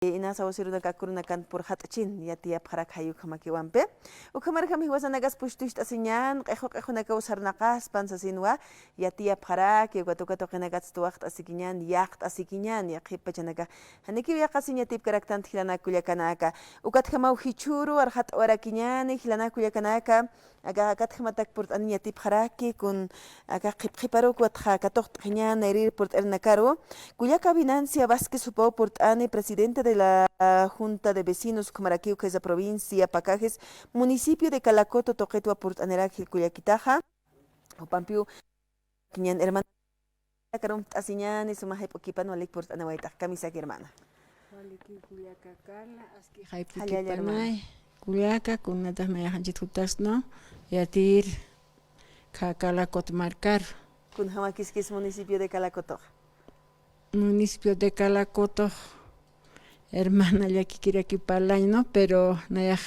Inasa wasiruna kakuruna kan por hatchin ya tiap harak hayu kamakiwampe. Ukamar kami wasanagas pushtush tasinyan, qejo naka usarnakas pansasinwa ya tiap harak ya gatuka tokenagats tuakt asikinyan yakt asikinyan ya qipachanaka. Haniki ya kasinya tip karaktant hilana kulyakanaka. Ukat kamau hichuru arhat orakinyan hilana kulyakanaka. Aga kat hamatak port aninya tip haraki kun aga qiparo kwat katokt kinyan erir port ernakaro. Cuyaca Binancia Vázquez Supó Portane, presidente de la Junta de Vecinos Kumaraquiu, que es la provincia Pacajes, municipio de Calacoto, Toquetua, Portaneraje, Cuyaquitaja, Opampiu, Quiñan, hermana, Carum, Asiñan, y su maje poquipa, no le portanehuaita, camisa hermana. Culiaca, con natas me hanchit jutas, ¿no? Y a tir, Calacoto marcar. Con Jamaquisquis, municipio de Calacoto. Municipio de Calacoto, hermana ya que quiere aquí para el ¿no? Pero naya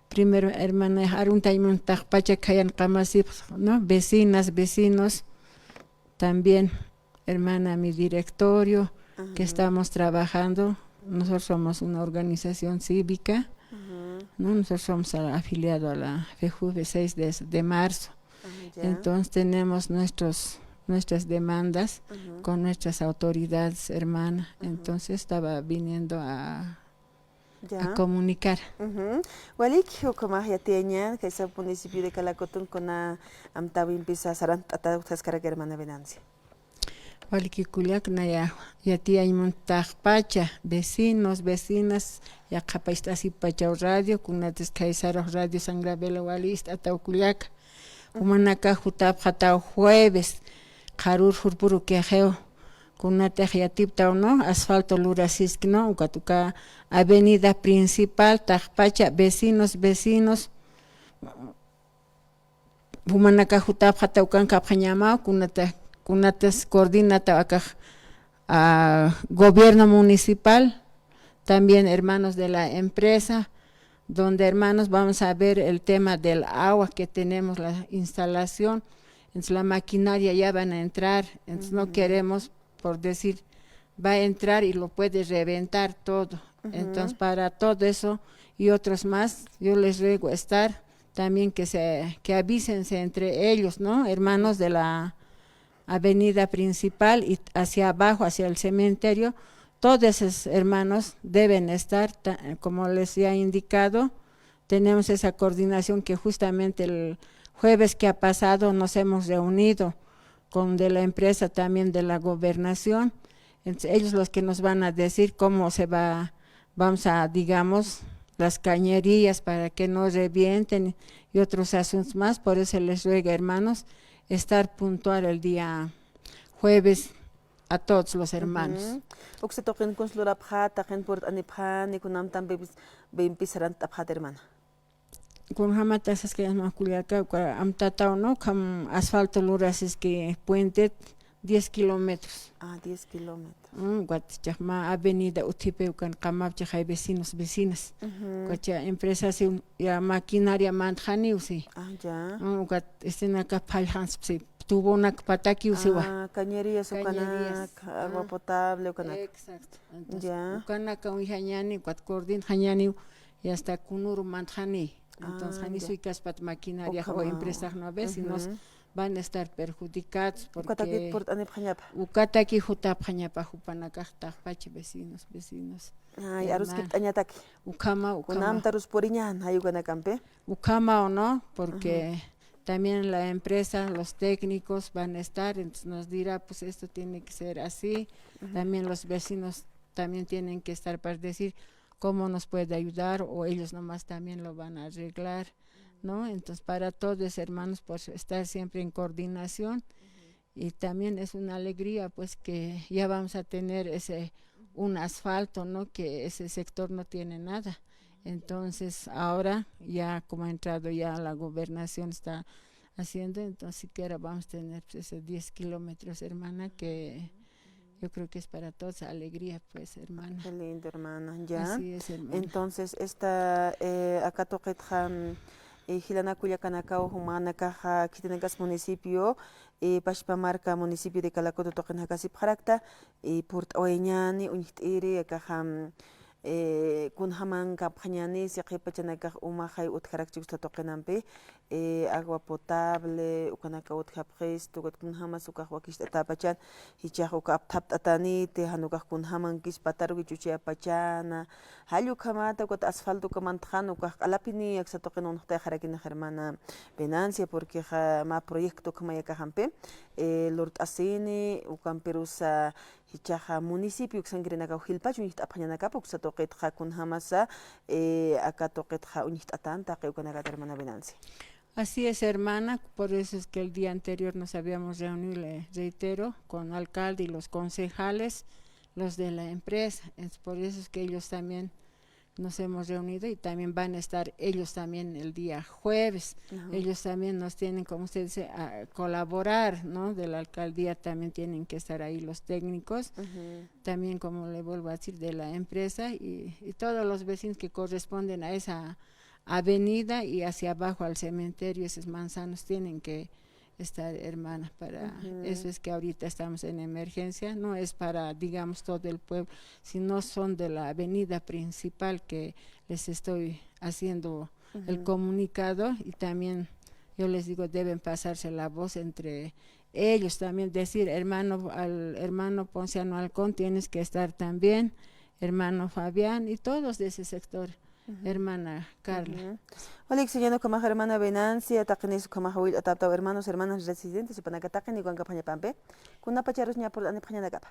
primero hermana harun taimun pacha kayan kamasip, ¿no? Vecinas, vecinos, también hermana mi directorio, que estamos trabajando. Nosotros somos una organización cívica, ¿no? Nosotros somos afiliados a la FEJUVE 6 de marzo. Entonces tenemos nuestras demandas con nuestras autoridades, hermana. Entonces estaba viniendo a comunicar. Walik hukumah ya tianya que es el municipio de Calacotón con amtawin pisa sarant atautas cara hermana Venancia. Walik kuliak na ya tía pacha vecinos, vecinas ya capaz pacha radio con nates kaisara radio sangrabela walist atau kuliak. Humanaka jutap hatau jueves. Harur hurpuru quejeo con una tejiatipta no asfalto lurasisk no ukatuka avenida principal tajpacha vecinos humanaka jutap hataukan kapjañama kunates coordinata acá gobierno municipal, también hermanos de la empresa, donde hermanos vamos a ver el tema del agua que tenemos, la instalación. Entonces la maquinaria ya van a entrar, entonces no queremos, por decir, va a entrar y lo puede reventar todo. Entonces para todo eso y otros más, yo les ruego estar también que avísense entre ellos, ¿no? Hermanos de la avenida principal y hacia abajo, hacia el cementerio, todos esos hermanos deben estar, como les he indicado, tenemos esa coordinación que justamente el jueves que ha pasado nos hemos reunido con de la empresa también de la gobernación. Entonces, ellos los que nos van a decir cómo vamos a, digamos, las cañerías para que no revienten y otros asuntos más. Por eso les ruego, hermanos, estar puntual el día jueves a todos los hermanos. Con jamatas es que es más culiaca, amtatao, ¿no? Como asfalto luras es que puente 10 kilómetros. 10 kilómetros. Guatchama avenida Utipeucan, Camapcha, hay vecinas. Guacha empresas ya maquinaria manjani usi. Ya. Guat estén acá paljans, tuvo una pataki usiwa. Cañerías, agua potable, Exacto. Ya. Ucanaka un jañani, guat cordin jañani, y hasta kunuru manjani. Entonces, ni soy caspat maquinaria o empresas no vecinos van a estar perjudicados porque ukataki jutapjañapa jupanakajta pachi vecinos. Ay, aruskip añataki. Ukama. Kunamtarus poriñan, ayuganacampe. Ukama o no, porque también la empresa, los técnicos van a estar, entonces nos dirá, pues esto tiene que ser así. También los vecinos también tienen que estar para decir cómo nos puede ayudar o ellos nomás también lo van a arreglar, ¿no? Entonces para todos hermanos pues estar siempre en coordinación y también es una alegría pues que ya vamos a tener un asfalto, ¿no? Que ese sector no tiene nada. Entonces ahora ya como ha entrado ya la gobernación está haciendo, entonces siquiera vamos a tener pues, esos 10 kilómetros, hermana, que yo creo que es para todos alegría, pues, hermana. Qué lindo, hermana. Ya. Así es, hermana. Entonces, acá toquetjan, Gilana Cuyacanacao, Humana Caja, Quitenegas municipio, Pashpamarca, municipio de Calacoto, Toquenacasip Jaracta, Port Oeñani, Unitiri, Caja, kun haman kapjañani si qipachanakaq umaqay utqaraqchikusta toqinanpi agua potable ukanaka utqapqis tugat kun hama sukaq wakishta tapachan hichaq uka aptapt'ataniti hanukaq kun haman kispataruki chuchiyapachana hallu kamata ukata asfalto kamantaqan ukaq q'alapini yaksa toqinunqtay qarakinaq hermana Venancia porque ma proyecto kamayakajanpi lurt'asini ukanpirusa hichaqa municipio sangrinaka hilpachu uñiqta aphañanakapa uksa toqitqa kun hamasa aka toqitqa uñiqta atanta qeukanakata hermana Venancia. Así es, hermana, por eso es que el día anterior nos habíamos reunido, le reitero, con alcalde y los concejales, los de la empresa, es por eso es que ellos también nos hemos reunido y también van a estar ellos también el día jueves. Ellos también nos tienen, como usted dice, a colaborar, ¿no? De la alcaldía también tienen que estar ahí los técnicos, también como le vuelvo a decir, de la empresa y todos los vecinos que corresponden a esa avenida y hacia abajo al cementerio, esos manzanos tienen que estar, hermana, para eso es que ahorita estamos en emergencia, no es para, digamos, todo el pueblo, sino son de la avenida principal que les estoy haciendo el comunicado y también yo les digo, deben pasarse la voz entre ellos, también decir, hermano, al hermano Ponciano Halcón tienes que estar también, hermano Fabián y todos de ese sector. Hermana Carla. Hola, señor, como hermana Venancia, taquenis como huil ataptado hermanos residentes y panacataquen y campaña pampe. Kuna pacharos ña por la nepaña de capa.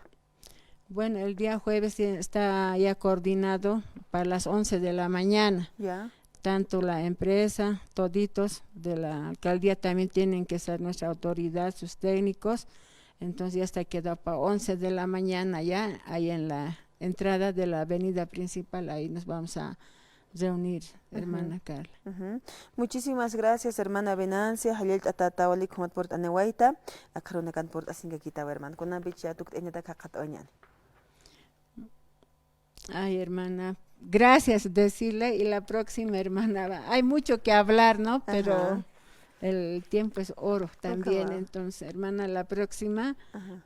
Bueno, el día jueves está ya coordinado para las 11 de la mañana. Ya. Tanto la empresa, toditos de la alcaldía también tienen que ser nuestra autoridad, sus técnicos. Entonces ya está quedado para 11 de la mañana ya, ahí en la entrada de la avenida principal, ahí nos vamos a reunir, hermana Carla. Muchísimas gracias, hermana Venancia. Halil tatatawali kumat port anewaita, akarunakan port asingakita, hermano. Kuna bicha tukt enyata kakatoñan. Ay, hermana, gracias decirle y la próxima, hermana, hay mucho que hablar, ¿no? Pero el tiempo es oro también, entonces, hermana, la próxima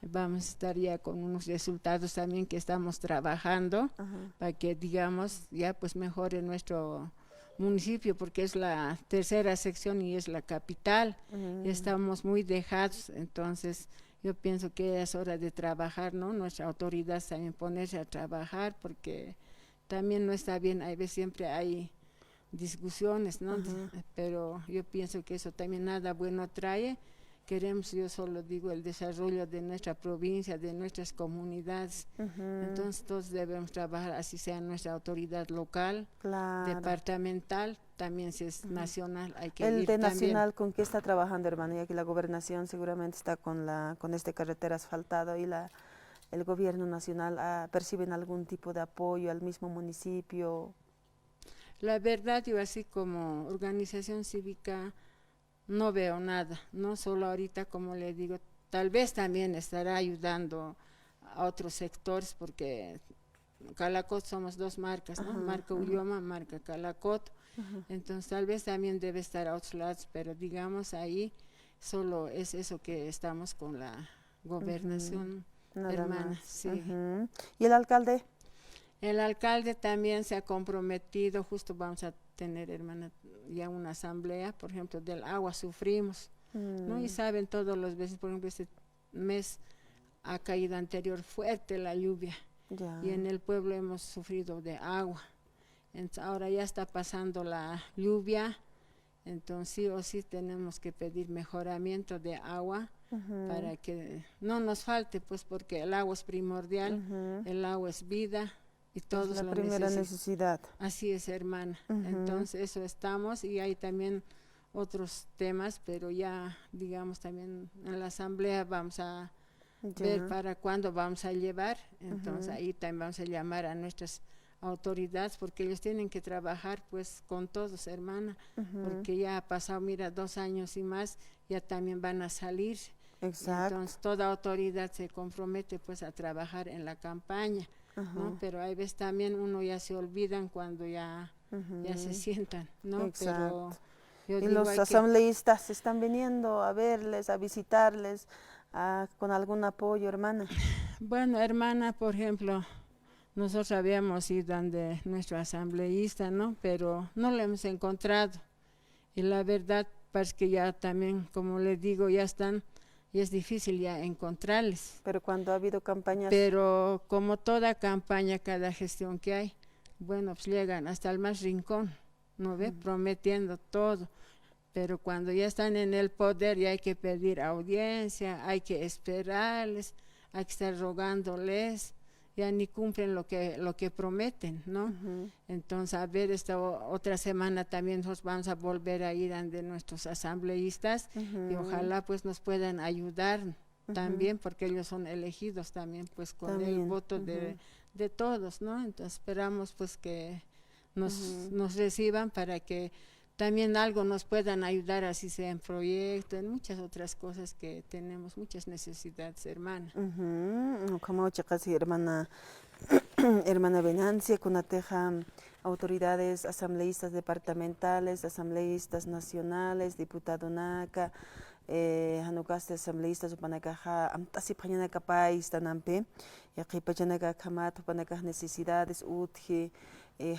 vamos a estar ya con unos resultados también que estamos trabajando para que, digamos, ya pues mejore nuestro municipio porque es la tercera sección y es la capital, estamos muy dejados, entonces yo pienso que es hora de trabajar, ¿no? Nuestra autoridad también ponerse a trabajar porque también no está bien, hay veces siempre hay discusiones, ¿no? Pero yo pienso que eso también nada bueno trae. Queremos, yo solo digo, el desarrollo de nuestra provincia, de nuestras comunidades. Entonces todos debemos trabajar, así sea nuestra autoridad local, departamental, también si es nacional, hay que ir El de también. nacional, ¿con qué está trabajando, hermano? Y aquí la gobernación seguramente está con esta carretera asfaltada y el gobierno nacional perciben algún tipo de apoyo al mismo municipio. La verdad, yo así como organización cívica no veo nada, no solo ahorita, como le digo, tal vez también estará ayudando a otros sectores porque Calacot somos dos marcas, ¿no? Marca Ulloma, marca Calacot, entonces tal vez también debe estar a otros lados, pero digamos ahí solo es eso que estamos con la gobernación, hermana. Sí. ¿Y el alcalde? El alcalde también se ha comprometido, justo vamos a tener, hermana, ya una asamblea, por ejemplo, del agua sufrimos, ¿no? Y saben todos los vecinos, por ejemplo, este mes ha caído anterior fuerte la lluvia y en el pueblo hemos sufrido de agua. Entonces, ahora ya está pasando la lluvia, entonces sí o sí tenemos que pedir mejoramiento de agua para que no nos falte, pues porque el agua es primordial, el agua es vida. Y todos es la primera necesidad. Así es, hermana. Entonces, eso estamos y hay también otros temas, pero ya, digamos, también en la asamblea vamos a ver para cuándo vamos a llevar. Entonces, ahí también vamos a llamar a nuestras autoridades porque ellos tienen que trabajar, pues, con todos, hermana, porque ya ha pasado, mira, 2 años y más, ya también van a salir. Exacto. Entonces, toda autoridad se compromete, pues, a trabajar en la campaña. ¿No? Pero hay veces también uno ya se olvidan cuando ya se sientan, ¿no? Exacto. Pero yo y los asambleístas están viniendo a verles, a visitarles, con algún apoyo, hermana. Bueno, hermana, por ejemplo, Nosotros habíamos ido donde nuestro asambleísta, ¿no? Pero no lo hemos encontrado. Y la verdad, parece que ya también, como les digo, ya están, y es difícil ya encontrarles. Pero cuando ha habido campañas... Pero como toda campaña, cada gestión que hay, bueno, pues llegan hasta el más rincón, ¿no ve? Prometiendo todo. Pero cuando ya están en el poder, ya hay que pedir audiencia, hay que esperarles, hay que estar rogándoles, ya ni cumplen lo que prometen, ¿no? Entonces, a ver, esta otra semana también nos vamos a volver a ir ante nuestros asambleístas y ojalá pues nos puedan ayudar también, porque ellos son elegidos también pues con el voto de todos, ¿no? Entonces esperamos pues que nos reciban para que también algo nos puedan ayudar, así sea en proyectos, en muchas otras cosas que tenemos, muchas necesidades, hermana. Como casi hermana, hermana Venancia, con autoridades asambleístas departamentales, asambleístas nacionales, diputado NACA, hanukaste asambleístas upanakaja, amtasi pañanaka país tanampe, yaqui pachanaka kamat upanaka necesidades utji,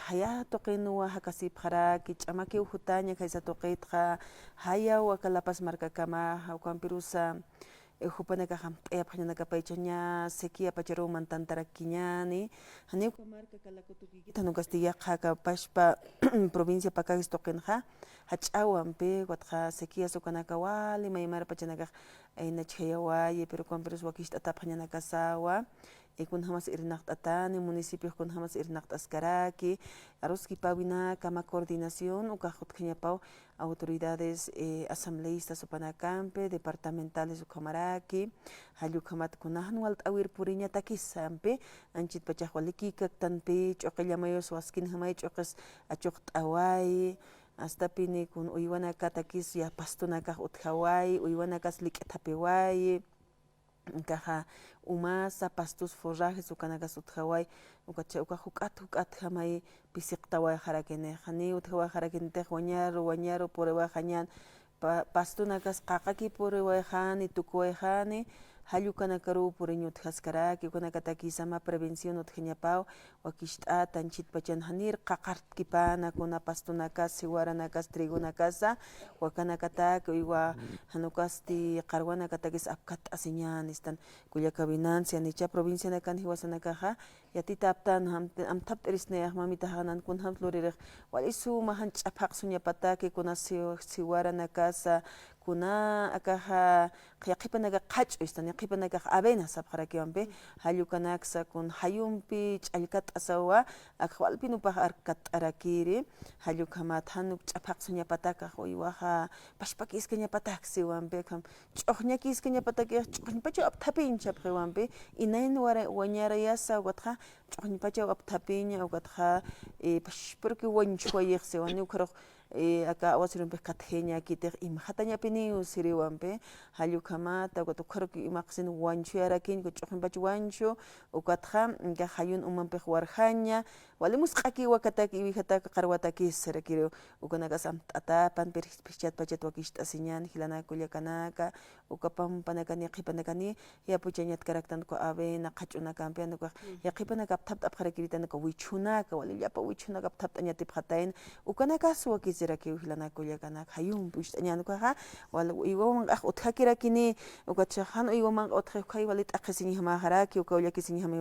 haya toqinua hakasi para que chamaki ujutaña kaisa toqitqa haya wakalapas marca kama haukampirusa hupanaka hamp'e pañanaka paychaña sequía pacharuman tantarakiñani haniuka marca kalakutukikita no Castillaqa kapashpa provincia pakagis toqinqa hach'awanpi watqa sequía sukanaka wali maymara pachanaka nachhayawaye pero kuanpiros wakisht'ata pañanaka sawa kun hamas irnaqt'atani municipios kun hamas irnaqt'askaraki aruski pawina kama coordinación ukajutqañapaw autoridades asambleístas upanakampe departamentales ukamaraki hallukhamatkunahan walt'awir puriña takisampi anchit pachaq walikikaktanpi ch'uqillamayus waskinhamay ch'uqis achuqt'away hasta pini kun uywanaka takis ya pastunakaj utjaway uywanakas lik'tapiway caja umasa pastos forrajes ukanakas utjaway ukacha huk'at jamay pisiqtaway jarakene jani utjaway jarakene wañaro puriway jañan pastunakas qaqaki puriway jani tukuway jani hallukanakaru puriño utjaskaraki ukanakatakisama prevención utjañapaw wakisht'ata anchitpachan hanir qaqartkipana kuna pastunakas siwaranakas trigunakasa wakanakatak uywa hanukasti qarwanakatakis apkat asiñanistan Culiaca Binancia nicha provincia nakan hiwasanakaja yatita aptan amtap erisneaj mamita hanan kun hamflorirej walisu mahan ch'apaq suñapataki kuna siwaranakasa kuna akaja yaqipanaka qach'uistan yaqipanaka avena sapqarakiwanpi hallukanaksa kun hayumpi ch'allkat'asawa aqwalpinupaj arkat'arakiri hallukhamat hanuk ch'apaq suñapataka uywaja pashpakisqa ñapatak siwanpi kam ch'uqñakisqa ñapatakij ch'uqñipachaw aptapincha pqiwanpi inayn wañarayasa watqa ch'uqñipachaw aptapiña watqa pashpurki wanchuwayej siwan ukharuq acá awasirunpej katjeña kitej imajatañapiniw siriwanpi hallukhamata ukharuki imaqsin wanchuyarakin ch'uqñipacha wanchu ukatqa hayun umanpej warjaña walimusq'aki wakataki iwijataka qarwatakis sirakiri ukanakas amt'atapan pichatpachat wakisht'asiñan hilana Culiacanaka ukapampanakani qipanakani yapucha ñatkaraktanuka avena qach'unakanpi anuka yaqipanaka aptapt'apqarakiritanaka wichunaka wali llapa wichunaka aptapt'añatipqatayn ukanakas wakisiraki hilana Culiacanaka hayunpi wisht'añanukaqa wala iwawan utjakirakini ukacha han iwaman utjayukay wali t'aqisiñijamajaraki uka ullakisiñijama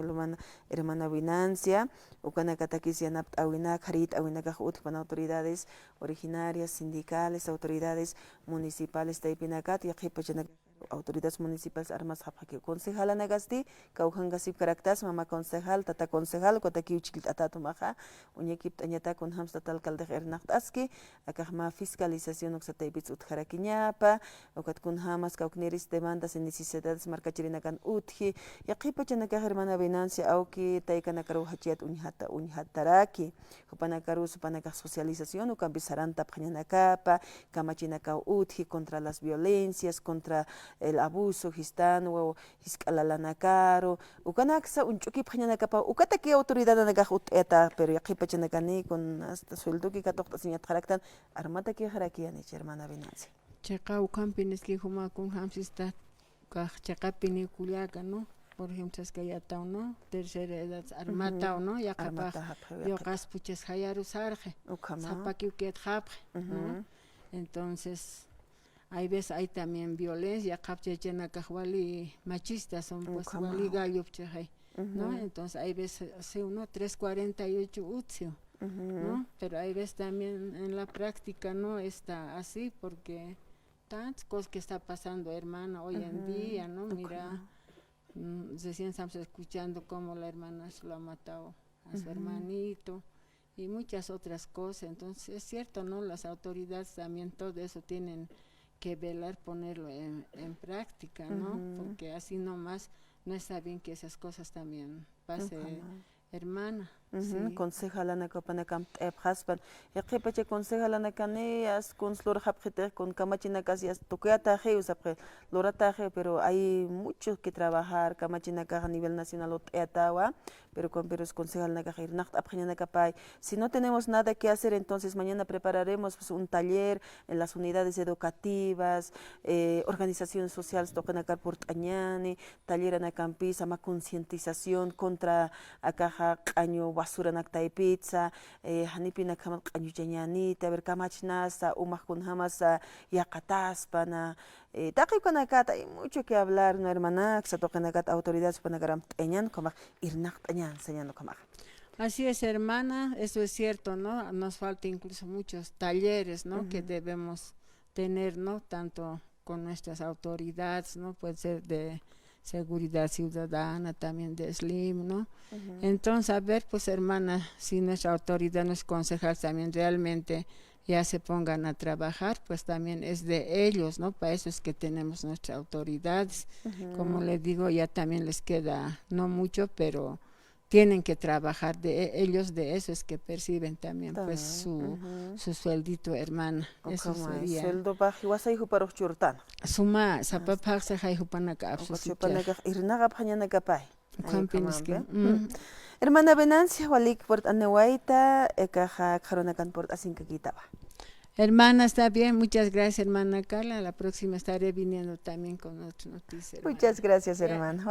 hermana Binancia ukanakatakis yanapt'awinaka harit'awinakaj utpan autoridades originarias sindicales autoridades municipales taypinakat yaqipachanaka autoridades municipales armas hapaki concejal anagasti kauhangasip karaktas mama concejal tata concejal kotaki uchikil atatumaja uñekip tañata con hamsta alcalde ernaqtaski akajma fiscalización uksataypitz utjarakiñapa ukat kun hamas kaukneris demandas y necesidades markachirinakan utji yaqipachanaka hermana Binancia auki taykanakaru hachiyat uñhataraki hupanakaru supanaka socialización ukampi saranta phañanakapa kamachinaka utji contra las violencias contra el abuso gistano hisk'alalanakaro ukanaksa unch'uki phañanakapa ukataki autoridad anakaj ut'eta pero yaqipachanakani con hasta sueldoki katoqt'asiñatqaraktan armataki jarakiyanicha hermana Binancia Chayqa ukampi nisqi humakun hamsista kaq chaqapini Culiaca, ¿no? por ejemplo, es que ya está, ¿no? Tercera edad, armata, ¿no? Ya capaz, yo gaspuches hayaru sarje, zapaki uket japre, ¿no? Entonces, hay veces hay también violencia, capche llena cajuali machistas, son pues wali gallo, ¿no? Entonces, hay veces, hace uno 348 utzio, ¿no? Pero hay veces también en la práctica no está así, porque tantas cosas que está pasando, hermana, hoy en día, ¿no? Mira, recién estamos escuchando cómo la hermana se lo ha matado a su hermanito y muchas otras cosas. Entonces es cierto, ¿no? Las autoridades también todo eso tienen que velar, ponerlo en práctica, ¿no? Porque así nomás no está bien que esas cosas también pase, hermana. Sí. Conseja lana kapana kam hasban eqipache conseja lana caneas con slor hapjete con camachina casias toqueata je usapre lorata je, pero hay mucho que trabajar camachina a nivel nacional etawa, pero con pero conseja lana cajer nacht apjena capay. Si no tenemos nada que hacer, entonces mañana prepararemos pues, un taller en las unidades educativas, organizaciones sociales tocan acá por tañani, taller en acampi, sama concientización contra acá año basura naktai pizza, hanipi nakhamat qanyuchañanita, ver kamachnasa, umakun hamasa, yakataspa, taqipanakata, hay mucho que hablar, no hermana, que se toquen acá autoridades panagaram teñan, como irnak teñan, señando como. Así es, hermana, eso es cierto, ¿no? Nos falta incluso muchos talleres, ¿no? Que debemos tener, ¿no? Tanto con nuestras autoridades, ¿no? Puede ser de seguridad ciudadana, también de SLIM, ¿no? Entonces, a ver, pues hermana, si nuestra autoridad, nuestros concejales también realmente ya se pongan a trabajar, pues también es de ellos, ¿no? Para eso es que tenemos nuestras autoridades. Como les digo, ya también les queda no mucho, pero tienen que trabajar de ellos, de eso es que perciben también pues su sueldito, hermana. Eso sería. Sueldo bajo wasai para churtan. Suma sapapaq se hay hupanaka absusucha. Irnaga pañana capay. Hermana Venancia, walik por anewaita, caja caronacan por asinca quitaba. Hermana, está bien, muchas gracias, hermana Carla. La próxima estaré viniendo también con otra noticia. Muchas gracias, hermana.